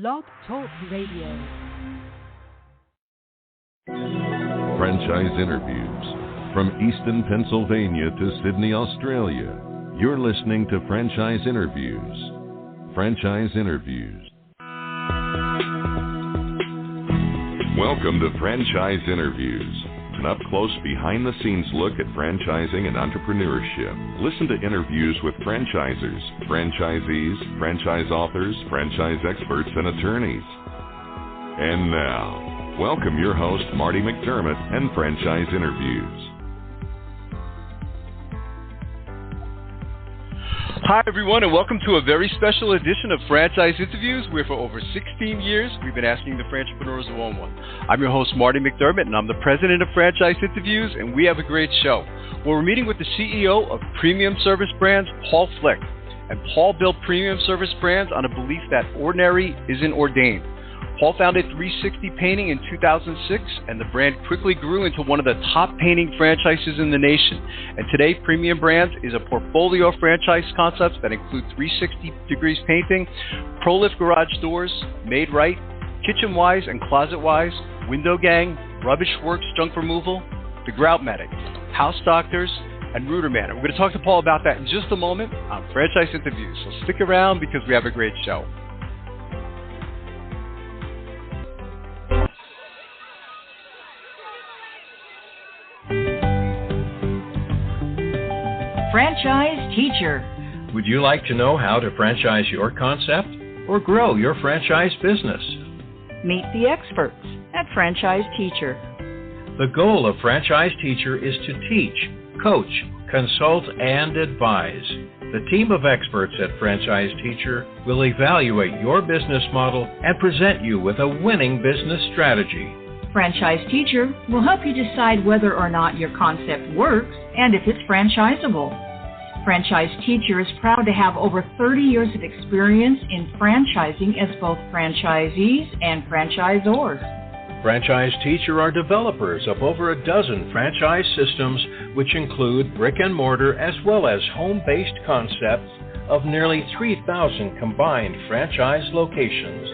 Blog Talk Radio. Franchise interviews. From Easton, Pennsylvania to Sydney, Australia. You're listening to Franchise Interviews. Franchise Interviews. Welcome to Franchise Interviews, an up-close, behind-the-scenes look at franchising and entrepreneurship. Listen to interviews with franchisers, franchisees, franchise authors, franchise experts, and attorneys. And now, welcome your host, Marty McDermott, and Franchise Interviews. Hi, everyone, and welcome to a very special edition of Franchise Interviews, where for over 16 years, we've been asking the entrepreneurs who own one. I'm your host, Marty McDermott, and I'm the president of Franchise Interviews, and we have a great show. Well, we're meeting with the CEO of Premium Service Brands, Paul Flick. And Paul built Premium Service Brands on a belief that ordinary isn't ordained. Paul founded 360 Painting in 2006, and the brand quickly grew into one of the top painting franchises in the nation. And today, Premium Brands is a portfolio of franchise concepts that include 360 Degrees Painting, ProLift Garage Doors, Maid Right, Kitchen Wise and Closet Wise, Window Gang, Rubbish Works Junk Removal, the Grout Medic, House Doctors, and RooterMan. And we're going to talk to Paul about that in just a moment on Franchise Interviews. So stick around because we have a great show. Franchise Teacher. Would you like to know how to franchise your concept or grow your franchise business? Meet the experts at Franchise Teacher. The goal of Franchise Teacher is to teach, coach, consult, and advise. The team of experts at Franchise Teacher will evaluate your business model and present you with a winning business strategy. Franchise Teacher will help you decide whether or not your concept works and if it's franchisable. Franchise Teacher is proud to have over 30 years of experience in franchising as both franchisees and franchisors. Franchise Teacher are developers of over a dozen franchise systems, which include brick and mortar as well as home-based concepts of nearly 3,000 combined franchise locations.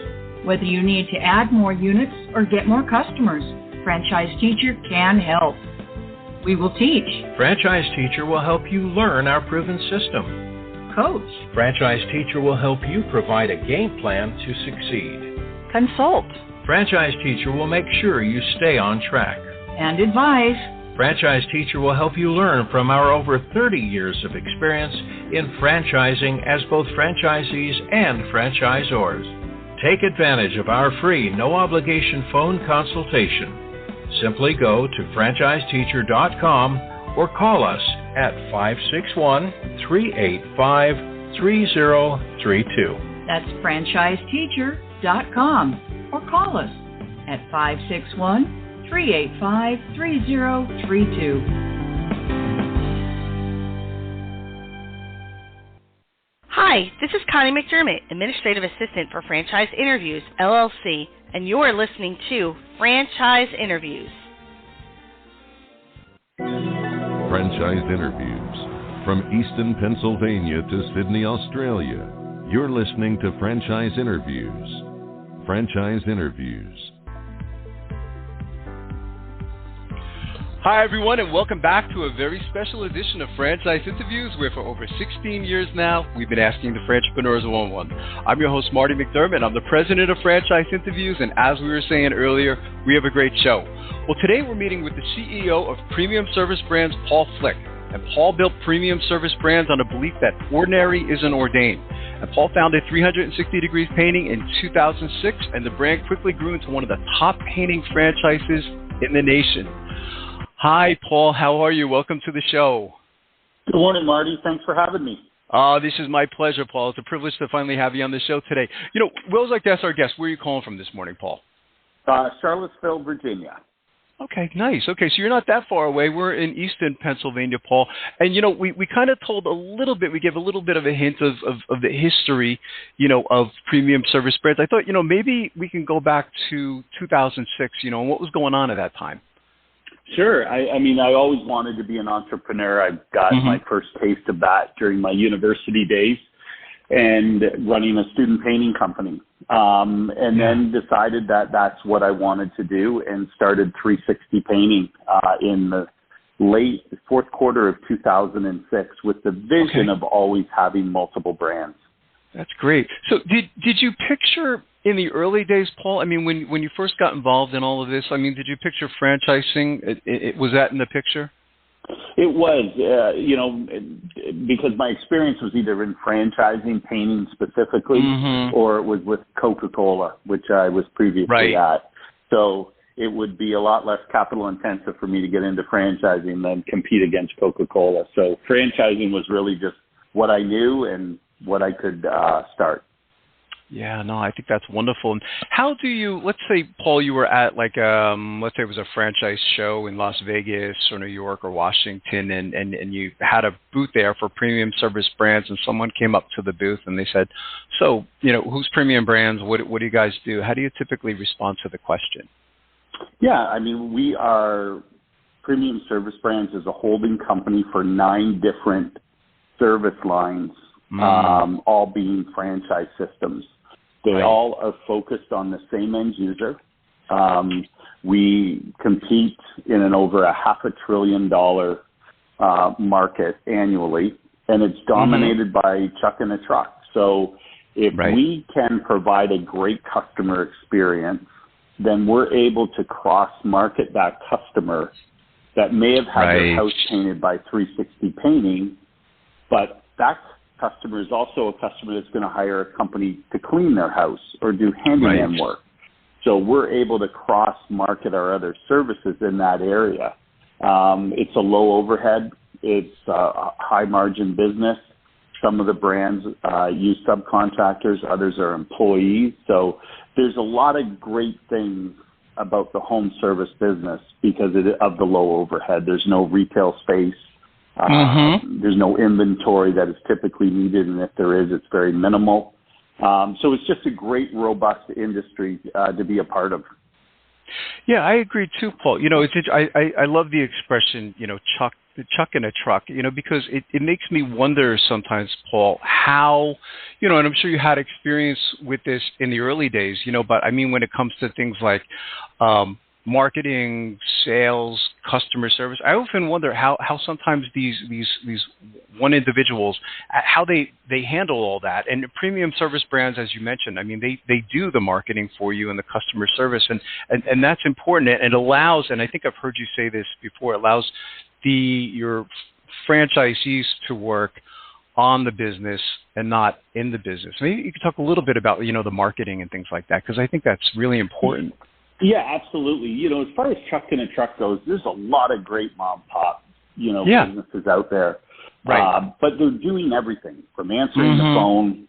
Whether you need to add more units or get more customers, Franchise Teacher can help. We will teach. Franchise Teacher will help you learn our proven system. Coach. Franchise Teacher will help you provide a game plan to succeed. Consult. Franchise Teacher will make sure you stay on track. And advise. Franchise Teacher will help you learn from our over 30 years of experience in franchising as both franchisees and franchisors. Take advantage of our free, no-obligation phone consultation. Simply go to franchiseteacher.com or call us at 561-385-3032. That's franchiseteacher.com or call us at 561-385-3032. Hi, this is Connie McDermott, Administrative Assistant for Franchise Interviews, LLC, and you're listening to Franchise Interviews. Franchise Interviews. From Easton, Pennsylvania to Sydney, Australia. You're listening to Franchise Interviews. Franchise Interviews. Hi, everyone, and welcome back to a very special edition of Franchise Interviews, where for over 16 years now, we've been asking the entrepreneurs who own one. I'm your host, Marty McDermott. I'm the president of Franchise Interviews, and as we were saying earlier, we have a great show. Well, today we're meeting with the CEO of Premium Service Brands, Paul Flick. And Paul built Premium Service Brands on a belief that ordinary isn't ordained. And Paul founded 360 Degrees Painting in 2006, and the brand quickly grew into one of the top painting franchises in the nation. Hi, Paul. How are you? Welcome to the show. Good morning, Marty. Thanks for having me. This is my pleasure, Paul. It's a privilege to finally have you on the show today. You know, we always like to ask our guests, where are you calling from this morning, Paul? Charlottesville, Virginia. Okay, nice. Okay, so you're not that far away. We're in Easton, Pennsylvania, Paul. And, you know, we kind of told a little bit, we gave a little bit of a hint of the history, you know, of Premium Service Brands. I thought, you know, maybe we can go back to 2006, you know, and what was going on at that time? Sure. I mean, I always wanted to be an entrepreneur. I got my first taste of that during my university days and running a student painting company. and then decided that that's what I wanted to do and started 360 Painting in the late fourth quarter of 2006 with the vision of always having multiple brands. That's great. So did you picture in the early days, Paul, I mean, when you first got involved in all of this, I mean, did you picture franchising? Was that in the picture? It was, because my experience was either in franchising, painting specifically, or it was with Coca-Cola, which I was previously at. So it would be a lot less capital intensive for me to get into franchising than compete against Coca-Cola. So franchising was really just what I knew and what I could start. Yeah, no, I think that's wonderful. And how do you, let's say, Paul, you were at let's say it was a franchise show in Las Vegas or New York or Washington, and you had a booth there for premium service brands, and someone came up to the booth and they said, so, who's premium brands? What do you guys do? How do you typically respond to the question? Yeah, I mean, we are Premium Service Brands as a holding company for 9 different service lines, all being franchise systems. They all are focused on the same end user. We compete in an over $500 billion market annually, and it's dominated by Chuck in a Truck. So if we can provide a great customer experience, then we're able to cross-market that customer that may have had their house painted by 360 Painting, but that customer is also a customer that's going to hire a company to clean their house or do handyman work. So we're able to cross-market our other services in that area. It's a low overhead. It's a high-margin business. Some of the brands use subcontractors. Others are employees. So there's a lot of great things about the home service business because of the low overhead. There's no retail space. There's no inventory that is typically needed, and if there is, it's very minimal. So it's just a great, robust industry to be a part of. Yeah, I agree too, Paul. I love the expression, Chuck in a Truck, because it makes me wonder sometimes, Paul, how, and I'm sure you had experience with this in the early days, but I mean, when it comes to things like marketing, sales, customer service, I often wonder how sometimes these one individuals, how they handle all that. And premium service brands, as you mentioned, I mean, they do the marketing for you and the customer service, and that's important. And it allows, and I think I've heard you say this before, it allows your franchisees to work on the business and not in the business. Maybe you could talk a little bit about, the marketing and things like that, because I think that's really important. Yeah, absolutely. As far as Chuck in a Truck goes, there's a lot of great mom pop, businesses out there. But they're doing everything from answering the phone,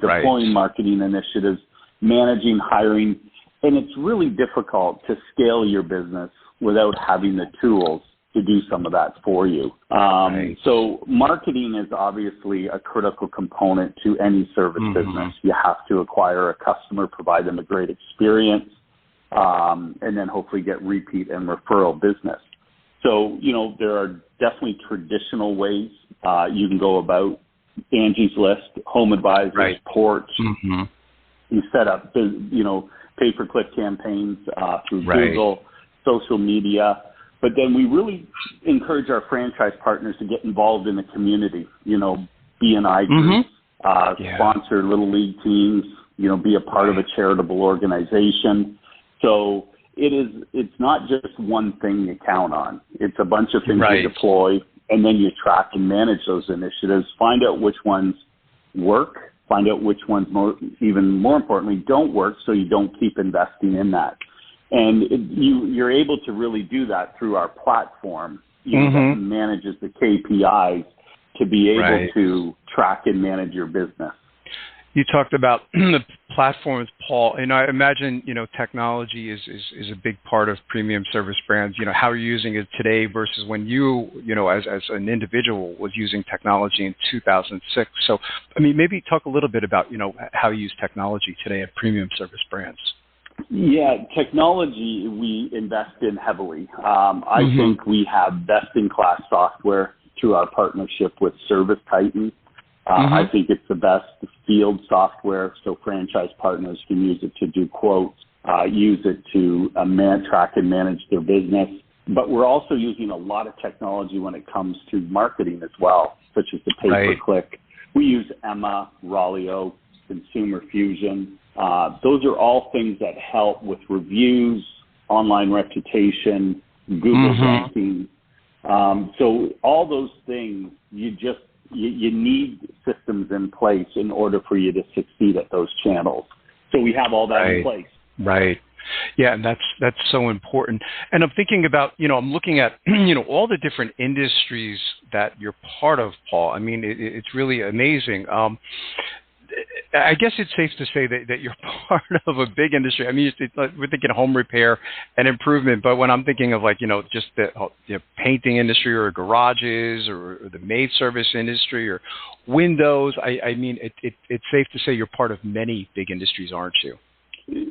deploying marketing initiatives, managing hiring. And it's really difficult to scale your business without having the tools to do some of that for you. So marketing is obviously a critical component to any service business. You have to acquire a customer, provide them a great experience, and then hopefully get repeat and referral business. So, there are definitely traditional ways you can go about Angie's List, Home Advisors, Porch. You set up, pay-per-click campaigns through Google, social media. But then we really encourage our franchise partners to get involved in the community, B&I groups, sponsor Little League teams, be a part of a charitable organization. So it's not just one thing you count on. It's a bunch of things you deploy, and then you track and manage those initiatives, find out which ones work, find out which ones, even more importantly, don't work, so you don't keep investing in that. And you're able to really do that through our platform that manages the KPIs to be able to track and manage your business. You talked about the platforms, Paul, and I imagine, technology is a big part of premium service brands. How are you using it today versus when you, as an individual was using technology in 2006. So, I mean, maybe talk a little bit about, how you use technology today at premium service brands. Yeah, technology we invest in heavily. I think we have best-in-class software through our partnership with Service Titan. I think it's the best field software, so franchise partners can use it to do quotes, use it to track and manage their business. But we're also using a lot of technology when it comes to marketing as well, such as the pay-per-click. We use Emma, Rolio, Consumer Fusion. Those are all things that help with reviews, online reputation, Google ranking. So all those things, you need systems in place in order for you to succeed at those channels. So we have all that in place. Right. Yeah, and that's so important. And I'm thinking about, I'm looking at, all the different industries that you're part of, Paul. I mean, it's really amazing. I guess it's safe to say that you're part of a big industry. I mean, we're thinking home repair and improvement, but when I'm thinking of just the painting industry or garages or the maid service industry or windows, I mean, it's safe to say you're part of many big industries, aren't you?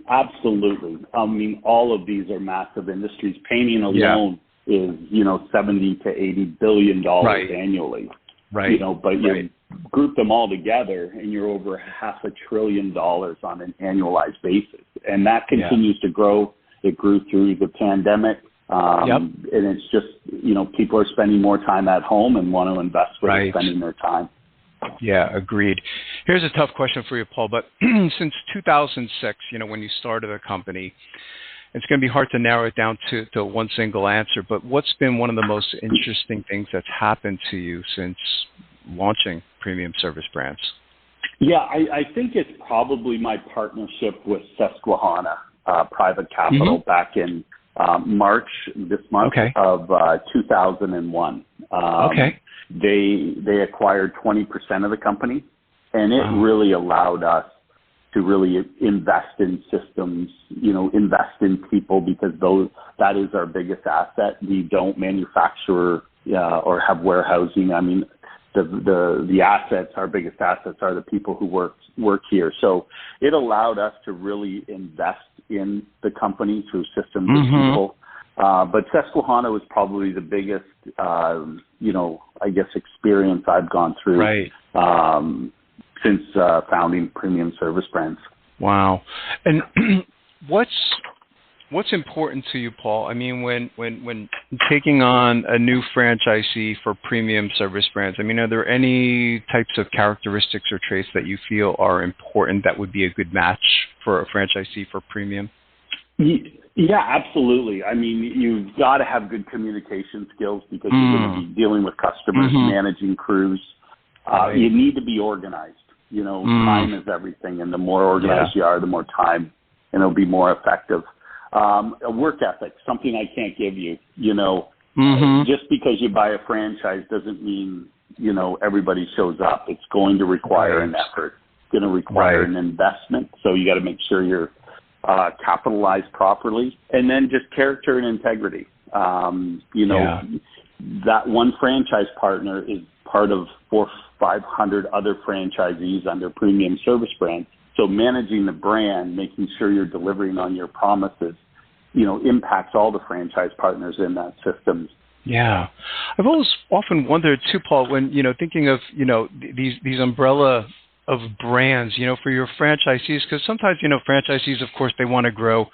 Absolutely. I mean, all of these are massive industries. Painting alone is, $70 to $80 billion annually. Right. But you group them all together and you're over $500 billion on an annualized basis. And that continues to grow. It grew through the pandemic. And it's just, people are spending more time at home and want to invest where they're spending their time. Yeah, agreed. Here's a tough question for you, Paul, but since 2006, when you started a company, it's going to be hard to narrow it down to one single answer, but what's been one of the most interesting things that's happened to you since launching Premium Service Brands? Yeah, I think it's probably my partnership with Susquehanna Private Capital back in March this month of 2001. They acquired 20% of the company, and it really allowed us to really invest in systems, invest in people, because that is our biggest asset. We don't manufacture or have warehousing. I mean, the assets, our biggest assets are the people who work here. So it allowed us to really invest in the company through systems and people. But Susquehanna was probably the biggest, experience I've gone through since founding Premium Service Brands. Wow. And what's important to you, Paul? I mean, when taking on a new franchisee for Premium Service Brands, I mean, are there any types of characteristics or traits that you feel are important that would be a good match for a franchisee for Premium? Yeah, absolutely. I mean, you've got to have good communication skills because you're going to be dealing with customers, managing crews. You need to be organized. Time is everything, and the more organized you are, the more time, and it'll be more effective. A work ethic, something I can't give you. Just because you buy a franchise doesn't mean, everybody shows up. It's going to require an effort. It's going to require an investment, so you got to make sure you're capitalized properly, and then just character and integrity. That one franchise partner is part of 400 or 500 other franchisees under Premium Service Brands. So managing the brand, making sure you're delivering on your promises, impacts all the franchise partners in that system. Yeah. I've always often wondered too, Paul, when, thinking of, these umbrella of brands, for your franchisees, because sometimes, franchisees, of course, they want to grow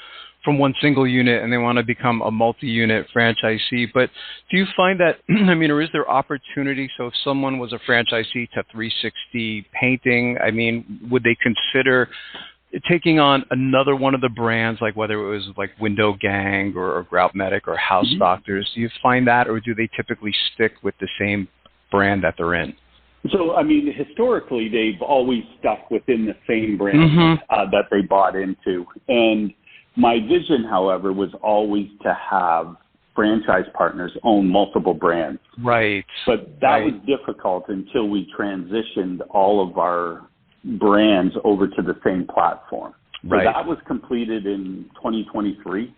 from one single unit and they want to become a multi-unit franchisee. But do you find that, or is there opportunity? So if someone was a franchisee to 360 painting, would they consider taking on another one of the brands, like whether it was like Window Gang or Grout Medic or House Doctors? Do you find that, or do they typically stick with the same brand that they're in? So, historically, they've always stuck within the same brand that they bought into. And my vision, however, was always to have franchise partners own multiple brands. Right. But that was difficult until we transitioned all of our brands over to the same platform. So that was completed in 2023.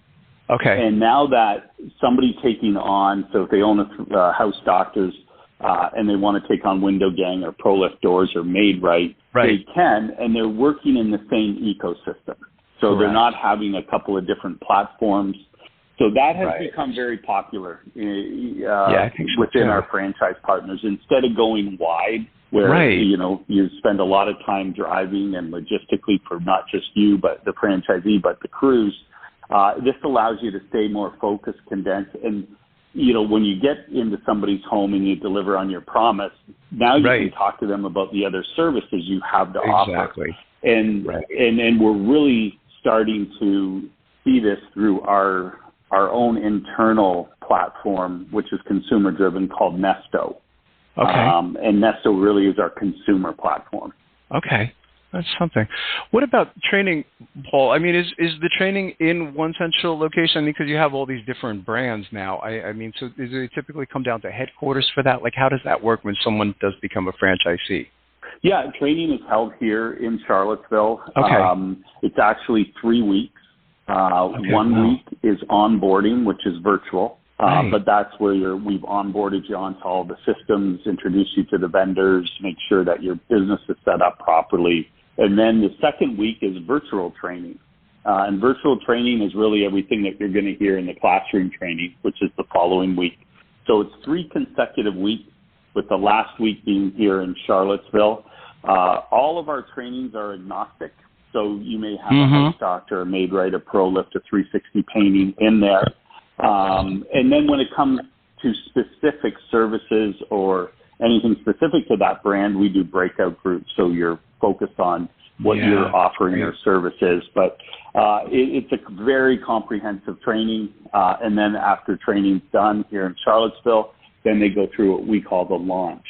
Okay. And now that somebody taking on, so if they own a House Doctors, and they want to take on Window Gang or ProLift doors or Maid Right, they can, and they're working in the same ecosystem. So they're not having a couple of different platforms. So that has become very popular within our franchise partners. Instead of going wide where, you know, you spend a lot of time driving and logistically for not just you, but the franchisee, but the crews. This allows you to stay more focused, condensed, and, you know, when you get into somebody's home and you deliver on your promise, now you can talk to them about the other services you have to offer. And we're really starting to see this through our own internal platform, which is consumer-driven, called Nesto. And Nesto really is our consumer platform. Okay. That's something. What about training, Paul? I mean, is the training in one central location? I mean, because you have all these different brands now. I mean, so does it typically come down to headquarters for that? Like, how does that work when someone does become a franchisee? Yeah, training is held here in Charlottesville. It's actually 3 weeks. 1 week is onboarding, which is virtual. But that's where we've onboarded you onto all the systems, introduced you to the vendors, make sure that your business is set up properly. And then the second week is virtual training. And virtual training is really everything that you're going to hear in the classroom training, which is the following week. So it's 3 consecutive weeks, with the last week being here in Charlottesville. All of our trainings are agnostic. So you may have a house doctor, a Maid Right, a ProLift, a 360 painting in there. And then when it comes to specific services or anything specific to that brand, we do breakout groups. So you're focused on what you're offering your services. But it's a very comprehensive training. And then after training's done here in Charlottesville, then they go through what we call the launch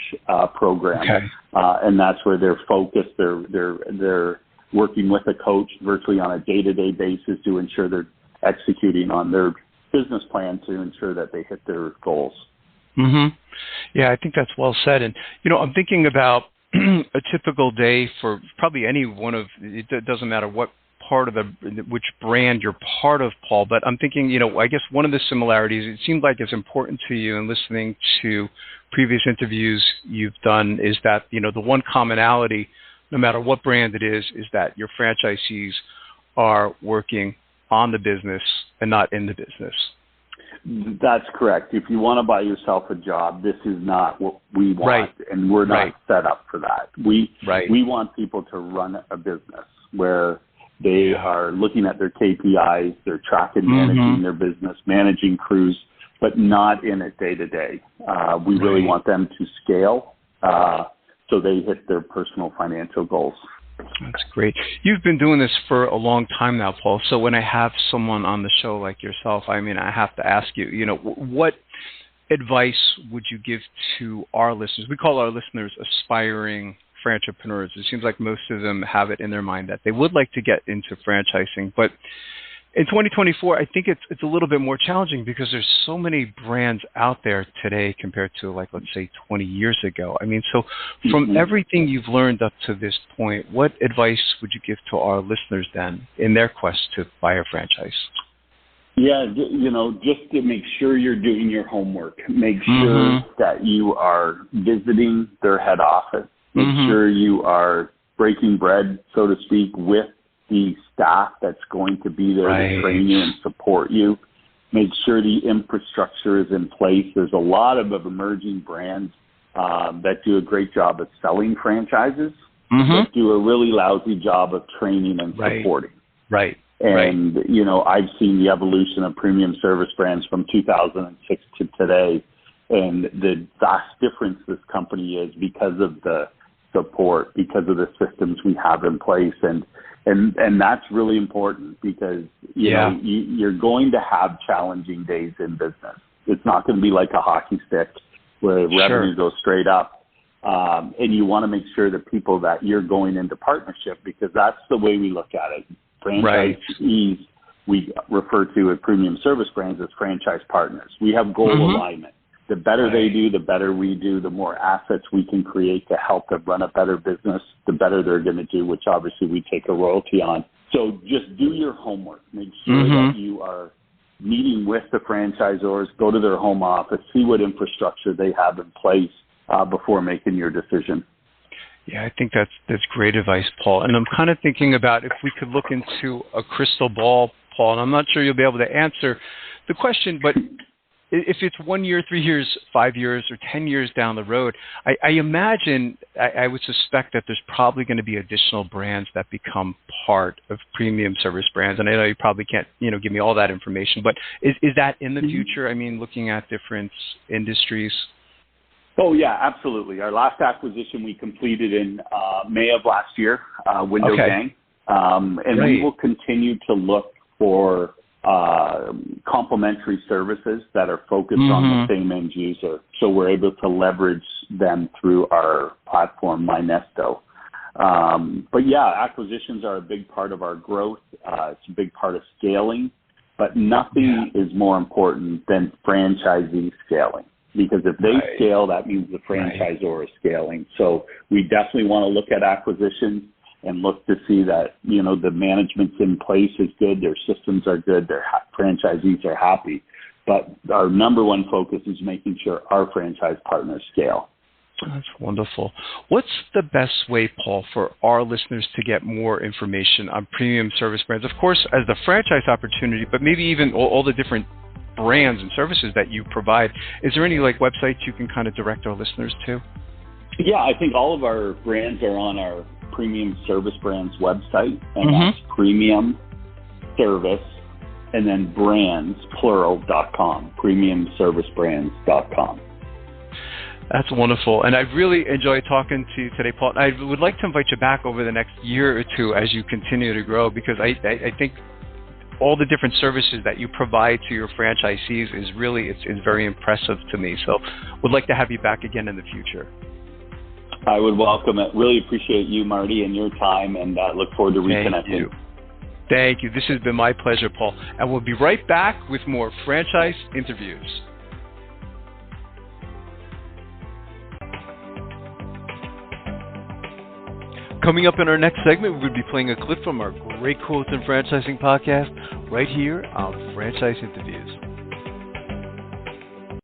program. And that's where they're focused. They're working with a coach virtually on a day-to-day basis to ensure they're executing on their business plan to ensure that they hit their goals. Yeah, I think that's well said. And, you know, I'm thinking about a typical day for probably any one of, it doesn't matter what part of which brand you're part of, Paul, but I'm thinking, you know, I guess one of the similarities, it seemed like it's important to you in listening to previous interviews you've done, is that, you know, the one commonality, no matter what brand it is that your franchisees are working on the business and not in the business. That's correct. If you want to buy yourself a job, this is not what we want, and we're not set up for that. We want people to run a business where they are looking at their KPIs, they're tracking, managing their business, managing crews, but not in it day to day. We really want them to scale so they hit their personal financial goals. That's great. You've been doing this for a long time now, Paul. So when I have someone on the show like yourself, I mean, I have to ask you, you know, what advice would you give to our listeners? We call our listeners aspiring franchipreneurs. It seems like most of them have it in their mind that they would like to get into franchising, but in 2024, I think it's a little bit more challenging because there's so many brands out there today compared to, like, let's say 20 years ago. I mean, so from everything you've learned up to this point, what advice would you give to our listeners then in their quest to buy a franchise? Yeah, you know, just to make sure you're doing your homework. Make sure that you are visiting their head office. Make sure you are breaking bread, so to speak, with the staff that's going to be there to train you and support you. Make sure the infrastructure is in place. There's a lot of emerging brands that do a great job of selling franchises, but do a really lousy job of training and supporting. And, you know, I've seen the evolution of premium service brands from 2006 to today, and the vast difference this company is because of the support, because of the systems we have in place. And that's really important because, you know, you're going to have challenging days in business. It's not going to be like a hockey stick where revenue goes straight up. And you want to make sure that people that you're going into partnership, because that's the way we look at it. Franchisees, we refer to as premium service brands as franchise partners. We have goal alignment. The better they do, the better we do, the more assets we can create to help them run a better business, the better they're going to do, which obviously we take a royalty on. So just do your homework. Make sure that you are meeting with the franchisors, go to their home office, see what infrastructure they have in place before making your decision. Yeah, I think that's great advice, Paul. And I'm kind of thinking about if we could look into a crystal ball, Paul, and I'm not sure you'll be able to answer the question, but if it's 1 year, 3 years, 5 years, or 10 years down the road, I imagine, I would suspect that there's probably going to be additional brands that become part of premium service brands. And I know you probably can't, give me all that information, but is that in the future? I mean, looking at different industries. Oh, yeah, absolutely. Our last acquisition we completed in May of last year, Window Gang. And we will continue to look for complementary services that are focused on the same end user. So we're able to leverage them through our platform, MyNesto. But yeah, acquisitions are a big part of our growth. It's a big part of scaling, but nothing is more important than franchisee scaling. Because if they scale, that means the franchisor is scaling. So we definitely want to look at acquisitions and look to see that, the management's in place is good, their systems are good, their franchisees are happy. But our number one focus is making sure our franchise partners scale. That's wonderful. What's the best way, Paul, for our listeners to get more information on premium service brands? Of course, as the franchise opportunity, but maybe even all the different brands and services that you provide. Is there any websites you can kind of direct our listeners to? Yeah, I think all of our brands are on our Premium Service Brands website, and that's Premium Service, and then brands, plural.com, premiumservicebrands.com. That's wonderful. And I've really enjoyed talking to you today, Paul. I would like to invite you back over the next year or two as you continue to grow, because I think all the different services that you provide to your franchisees is really, it's very impressive to me. So would like to have you back again in the future. I would welcome it. Really appreciate you, Marty, and your time, and look forward to reconnecting. Thank you. This has been my pleasure, Paul. And we'll be right back with more franchise interviews. Coming up in our next segment, we'll be playing a clip from our Great Quotes in Franchising podcast right here on Franchise Interviews.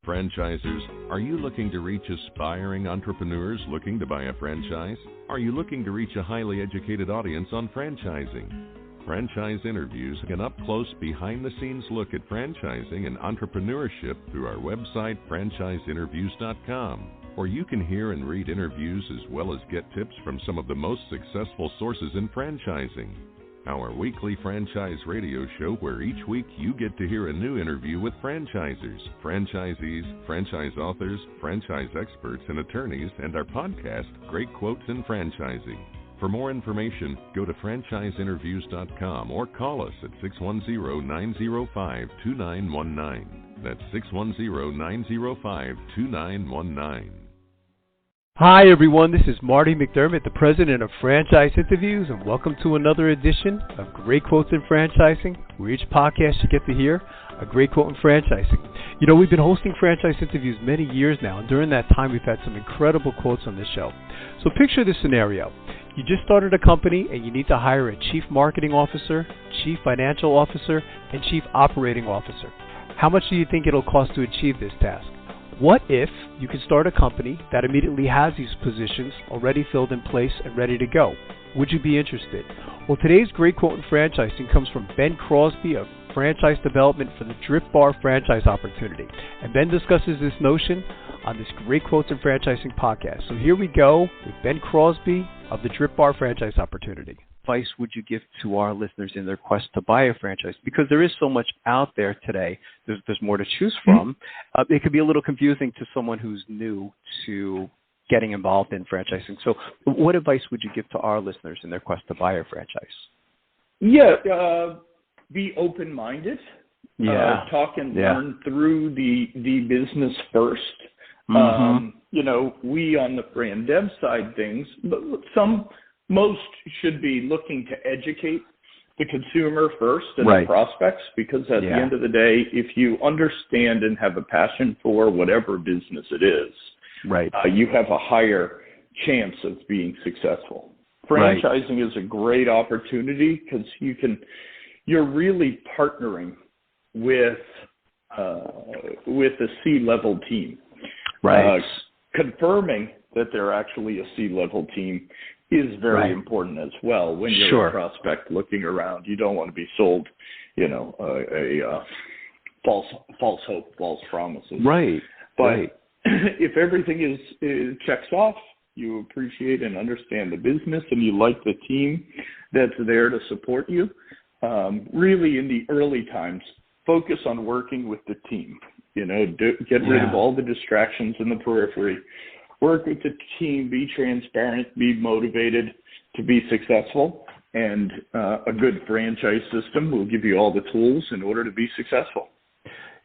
Franchisers, are you looking to reach aspiring entrepreneurs looking to buy a franchise? Are you looking to reach a highly educated audience on franchising? Franchise Interviews, an up-close, behind-the-scenes look at franchising and entrepreneurship through our website, franchiseinterviews.com. Or you can hear and read interviews as well as get tips from some of the most successful sources in franchising. Our weekly franchise radio show where each week you get to hear a new interview with franchisers, franchisees, franchise authors, franchise experts and attorneys, and our podcast, Great Quotes in Franchising. For more information, go to franchiseinterviews.com or call us at 610-905-2919. That's 610-905-2919. Hi, everyone. This is Marty McDermott, the president of Franchise Interviews, and welcome to another edition of Great Quotes in Franchising, where each podcast you get to hear a great quote in franchising. We've been hosting Franchise Interviews many years now, and during that time, we've had some incredible quotes on this show. So picture this scenario. You just started a company, and you need to hire a chief marketing officer, chief financial officer, and chief operating officer. How much do you think it'll cost to achieve this task? What if you could start a company that immediately has these positions already filled in place and ready to go? Would you be interested? Well, today's great quote in franchising comes from Ben Crosby of Franchise Development for the Drip Bar Franchise Opportunity. And Ben discusses this notion on this Great Quotes in Franchising podcast. So here we go with Ben Crosby of the Drip Bar Franchise Opportunity. Advice would you give to our listeners in their quest to buy a franchise? Because there is so much out there today. There's more to choose from. It could be a little confusing to someone who's new to getting involved in franchising. So what advice would you give to our listeners in their quest to buy a franchise? Be open-minded. Talk and learn through the business first. We on the brand dev side things, most should be looking to educate the consumer first and the prospects, because at the end of the day, if you understand and have a passion for whatever business it is, you have a higher chance of being successful. Franchising is a great opportunity because you're really partnering with a C-level team. Confirming that they're actually a C-level team is very important as well. When you're a prospect looking around, you don't want to be sold, a false hope, false promises. Right. But right. if everything is checks off, you appreciate and understand the business, and you like the team that's there to support you, really in the early times, focus on working with the team. Get rid of all the distractions in the periphery. Work with the team, be transparent, be motivated to be successful, and a good franchise system will give you all the tools in order to be successful.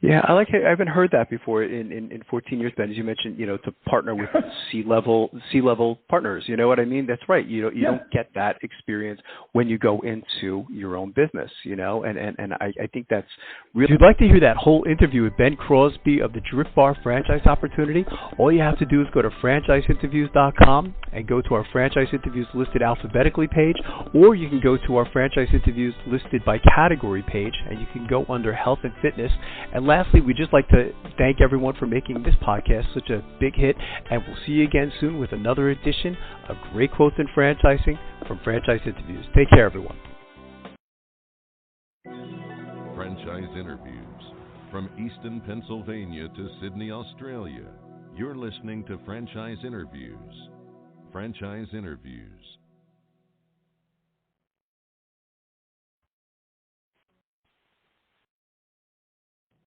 Yeah, I haven't heard that before in 14 years, Ben. As you mentioned, to partner with C-level partners. You know what I mean? That's right. You don't get that experience when you go into your own business. And I think that's really. If you'd like to hear that whole interview with Ben Crosby of the Drift Bar franchise opportunity, all you have to do is go to franchiseinterviews.com and go to our franchise interviews listed alphabetically page, or you can go to our franchise interviews listed by category page, and you can go under health and fitness. And lastly, we'd just like to thank everyone for making this podcast such a big hit, and we'll see you again soon with another edition of Great Quotes in Franchising from Franchise Interviews. Take care, everyone. Franchise Interviews. From Easton, Pennsylvania to Sydney, Australia, you're listening to Franchise Interviews. Franchise Interviews.